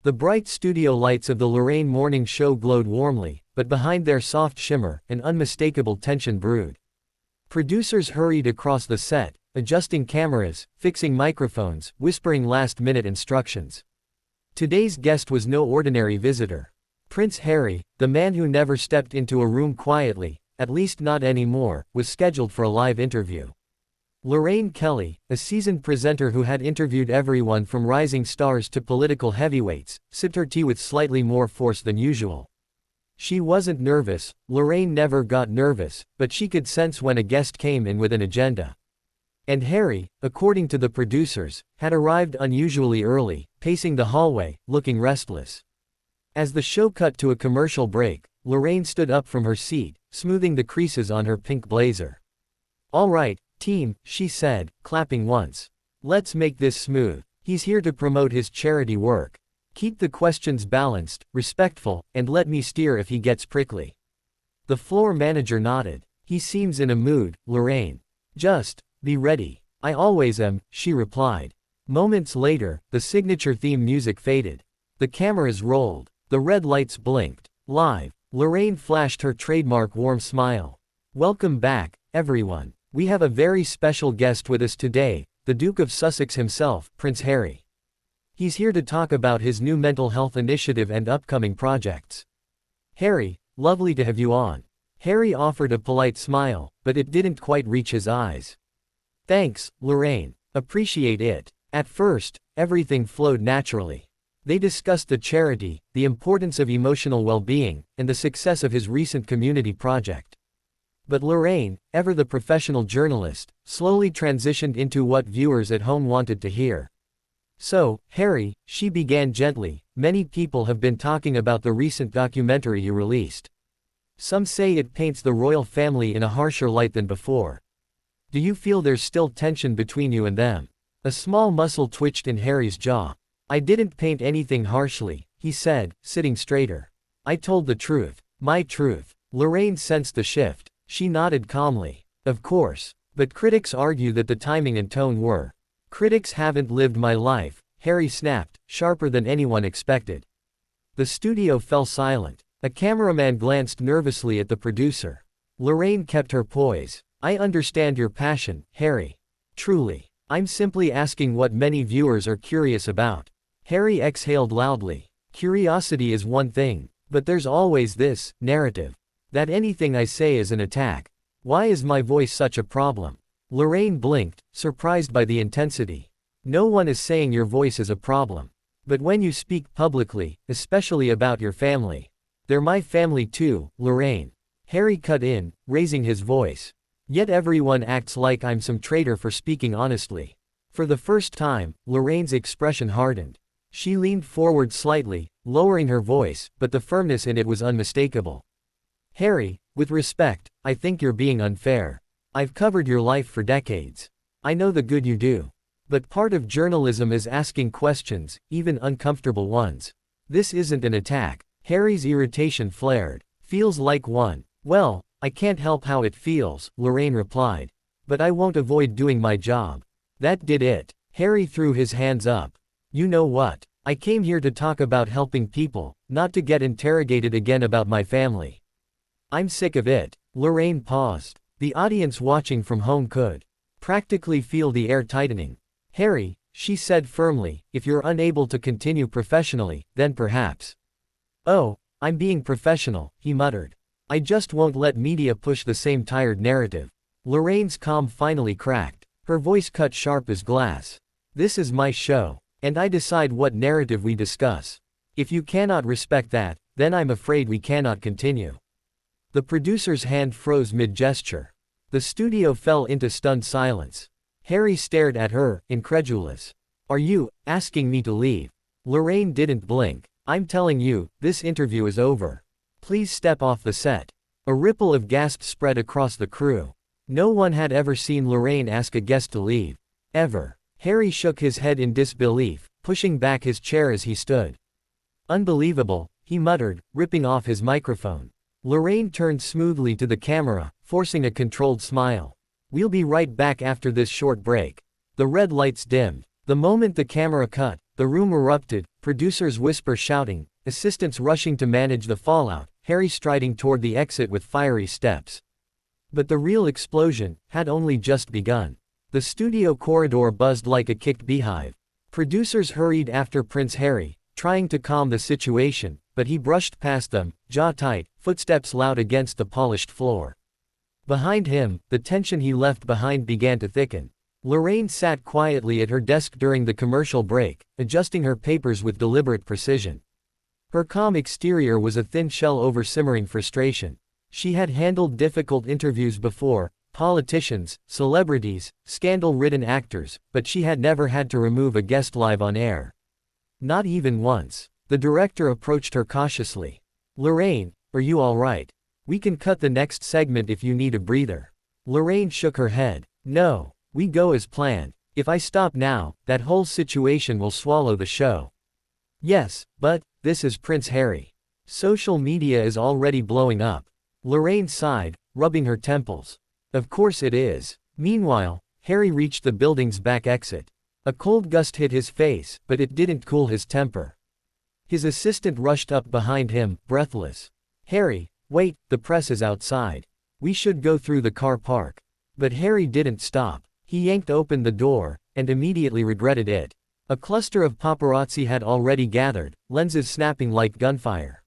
The bright studio lights of the Lorraine morning show glowed warmly, but behind their soft shimmer, an unmistakable tension brewed. Producers hurried across the set, adjusting cameras, fixing microphones, whispering last-minute instructions. Today's guest was no ordinary visitor. Prince Harry, the man who never stepped into a room quietly, at least not anymore, was scheduled for a live interview. Lorraine Kelly, a seasoned presenter who had interviewed everyone from rising stars to political heavyweights, sipped her tea with slightly more force than usual. She wasn't nervous. Lorraine never got nervous, but she could sense when a guest came in with an agenda. And Harry, according to the producers, had arrived unusually early, pacing the hallway, looking restless. As the show cut to a commercial break, Lorraine stood up from her seat, smoothing the creases on her pink blazer. "All right, team," she said, clapping once. "Let's make this smooth. He's here to promote his charity work. Keep the questions balanced, respectful, and let me steer if he gets prickly." The floor manager nodded. "He seems in a mood, Lorraine. Just be ready." "I always am," she replied. Moments later, the signature theme music faded. The cameras rolled. The red lights blinked. Live. Lorraine flashed her trademark warm smile. "Welcome back, everyone. We have a very special guest with us today, the Duke of Sussex himself, Prince Harry. He's here to talk about his new mental health initiative and upcoming projects." "Harry, lovely to have you on." Harry offered a polite smile, but it didn't quite reach his eyes. "Thanks, Lorraine. Appreciate it." At first, everything flowed naturally. They discussed the charity, the importance of emotional well-being, and the success of his recent community project. But Lorraine, ever the professional journalist, slowly transitioned into what viewers at home wanted to hear. "So, Harry," she began gently, "many people have been talking about the recent documentary you released. Some say it paints the royal family in a harsher light than before. Do you feel there's still tension between you and them?" A small muscle twitched in Harry's jaw. "I didn't paint anything harshly," he said, sitting straighter. "I told the truth. My truth." Lorraine sensed the shift. She nodded calmly. "Of course. But critics argue that the timing and tone were." "Critics haven't lived my life," Harry snapped, sharper than anyone expected. The studio fell silent. A cameraman glanced nervously at the producer. Lorraine kept her poise. "I understand your passion, Harry. Truly. I'm simply asking what many viewers are curious about." Harry exhaled loudly. "Curiosity is one thing, but there's always this narrative that anything I say is an attack. Why is my voice such a problem?" Lorraine blinked, surprised by the intensity. "No one is saying your voice is a problem. But when you speak publicly, especially about your family." "They're my family too, Lorraine." Harry cut in, raising his voice. "Yet everyone acts like I'm some traitor for speaking honestly." For the first time, Lorraine's expression hardened. She leaned forward slightly, lowering her voice, but the firmness in it was unmistakable. "Harry, with respect, I think you're being unfair. I've covered your life for decades. I know the good you do. But part of journalism is asking questions, even uncomfortable ones. This isn't an attack." Harry's irritation flared. "Feels like one." "Well, I can't help how it feels," Lorraine replied. "But I won't avoid doing my job." That did it. Harry threw his hands up. "You know what? I came here to talk about helping people, not to get interrogated again about my family. I'm sick of it." Lorraine paused. The audience watching from home could practically feel the air tightening. "Harry," she said firmly, "if you're unable to continue professionally, then perhaps." "Oh, I'm being professional," he muttered. "I just won't let media push the same tired narrative." Lorraine's calm finally cracked. Her voice cut sharp as glass. "This is my show. And I decide what narrative we discuss. If you cannot respect that, then I'm afraid we cannot continue." The producer's hand froze mid-gesture. The studio fell into stunned silence. Harry stared at her, incredulous. "Are you asking me to leave?" Lorraine didn't blink. "I'm telling you, this interview is over. Please step off the set." A ripple of gasps spread across the crew. No one had ever seen Lorraine ask a guest to leave. Ever. Harry shook his head in disbelief, pushing back his chair as he stood. "Unbelievable," he muttered, ripping off his microphone. Lorraine turned smoothly to the camera, forcing a controlled smile. "We'll be right back after this short break." The red lights dimmed. The moment the camera cut, The room erupted, producers whisper shouting, assistants rushing to manage the fallout, Harry striding toward the exit with fiery steps. But the real explosion had only just begun. The studio corridor buzzed like a kicked beehive. Producers hurried after Prince Harry, trying to calm the situation, but he brushed past them, jaw tight, footsteps loud against the polished floor. Behind him, the tension he left behind began to thicken. Lorraine sat quietly at her desk during the commercial break, adjusting her papers with deliberate precision. Her calm exterior was a thin shell over simmering frustration. She had handled difficult interviews before, politicians, celebrities, scandal-ridden actors, but she had never had to remove a guest live on air. Not even once. The director approached her cautiously. "Lorraine, are you all right? We can cut the next segment if you need a breather." Lorraine shook her head. "No. We go as planned. If I stop now, that whole situation will swallow the show." "Yes, but this is Prince Harry. Social media is already blowing up." Lorraine sighed, rubbing her temples. "Of course it is." Meanwhile, Harry reached the building's back exit. A cold gust hit his face, but it didn't cool his temper. His assistant rushed up behind him, breathless. "Harry, wait, the press is outside. We should go through the car park." But Harry didn't stop. He yanked open the door, and immediately regretted it. A cluster of paparazzi had already gathered, lenses snapping like gunfire.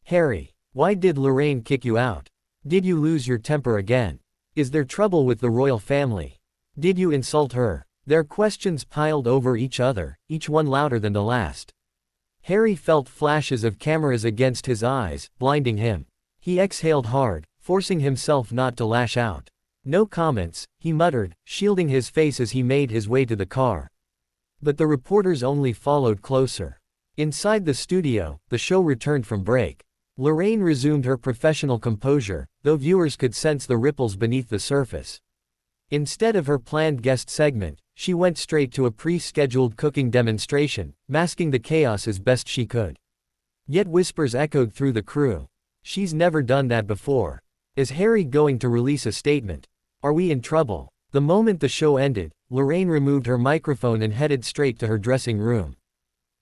"Harry, why did Lorraine kick you out? Did you lose your temper again? Is there trouble with the royal family? Did you insult her?" Their questions piled over each other, each one louder than the last. Harry felt flashes of cameras against his eyes, blinding him. He exhaled hard, forcing himself not to lash out. "No comments," he muttered, shielding his face as he made his way to the car. But the reporters only followed closer. Inside the studio, the show returned from break. Lorraine resumed her professional composure, though viewers could sense the ripples beneath the surface. Instead of her planned guest segment, she went straight to a pre-scheduled cooking demonstration, masking the chaos as best she could. Yet whispers echoed through the crew. "She's never done that before. Is Harry going to release a statement? Are we in trouble?" The moment the show ended, Lorraine removed her microphone and headed straight to her dressing room.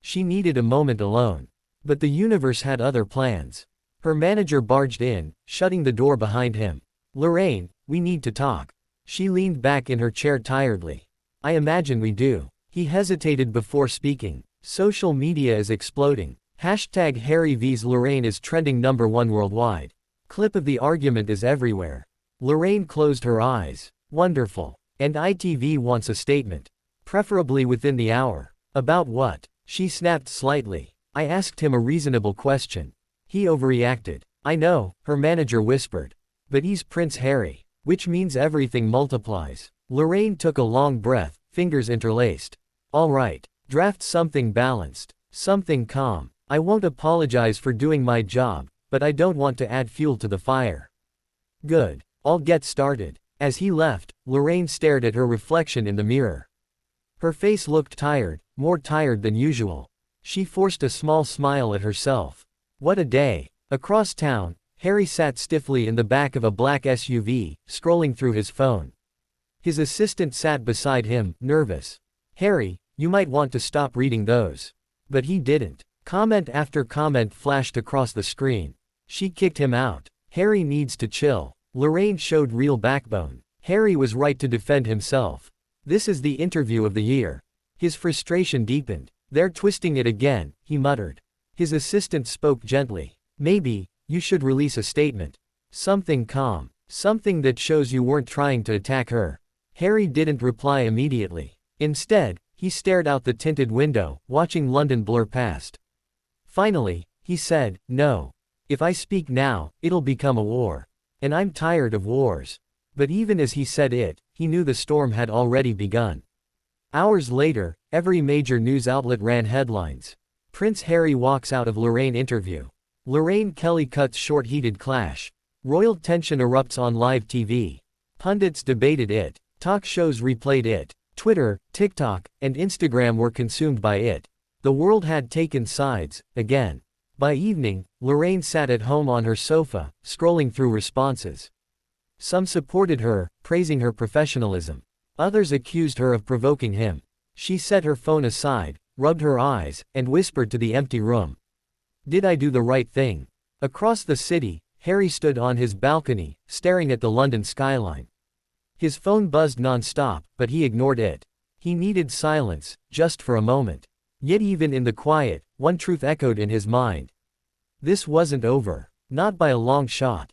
She needed a moment alone. But the universe had other plans. Her manager barged in, shutting the door behind him. "Lorraine, we need to talk." She leaned back in her chair tiredly. "I imagine we do." He hesitated before speaking. "Social media is exploding. Hashtag Harry vs Lorraine is trending #1 worldwide. Clip of the argument is everywhere." Lorraine closed her eyes. "Wonderful. And ITV wants a statement. Preferably within the hour." "About what?" She snapped slightly. "I asked him a reasonable question. He overreacted." "I know," her manager whispered. "But he's Prince Harry. Which means everything multiplies." Lorraine took a long breath, fingers interlaced. "All right. Draft something balanced. Something calm. I won't apologize for doing my job, but I don't want to add fuel to the fire." "Good. I'll get started." As he left, Lorraine stared at her reflection in the mirror. Her face looked tired, more tired than usual. She forced a small smile at herself. What a day. Across town, Harry sat stiffly in the back of a black SUV, scrolling through his phone. His assistant sat beside him, nervous. "Harry, you might want to stop reading those." But he didn't. Comment after comment flashed across the screen. She kicked him out. Harry needs to chill. Lorraine showed real backbone. Harry was right to defend himself. This is the interview of the year. His frustration deepened. "They're twisting it again," he muttered. His assistant spoke gently. "Maybe you should release a statement. Something calm. Something that shows you weren't trying to attack her." Harry didn't reply immediately. Instead, he stared out the tinted window, watching London blur past. Finally, he said, "No. If I speak now, it'll become a war. And I'm tired of wars." But even as he said it, he knew the storm had already begun. Hours later, every major news outlet ran headlines. Prince Harry walks out of Lorraine interview. Lorraine Kelly cuts short heated clash. Royal tension erupts on live TV. Pundits debated it. Talk shows replayed it. Twitter, TikTok, and Instagram were consumed by it. The world had taken sides, again. By evening, Lorraine sat at home on her sofa, scrolling through responses. Some supported her, praising her professionalism. Others accused her of provoking him. She set her phone aside, rubbed her eyes, and whispered to the empty room. Did I do the right thing? Across the city, Harry stood on his balcony, staring at the London skyline. His phone buzzed non-stop, but he ignored it. He needed silence, just for a moment. Yet even in the quiet, one truth echoed in his mind. This wasn't over. Not by a long shot.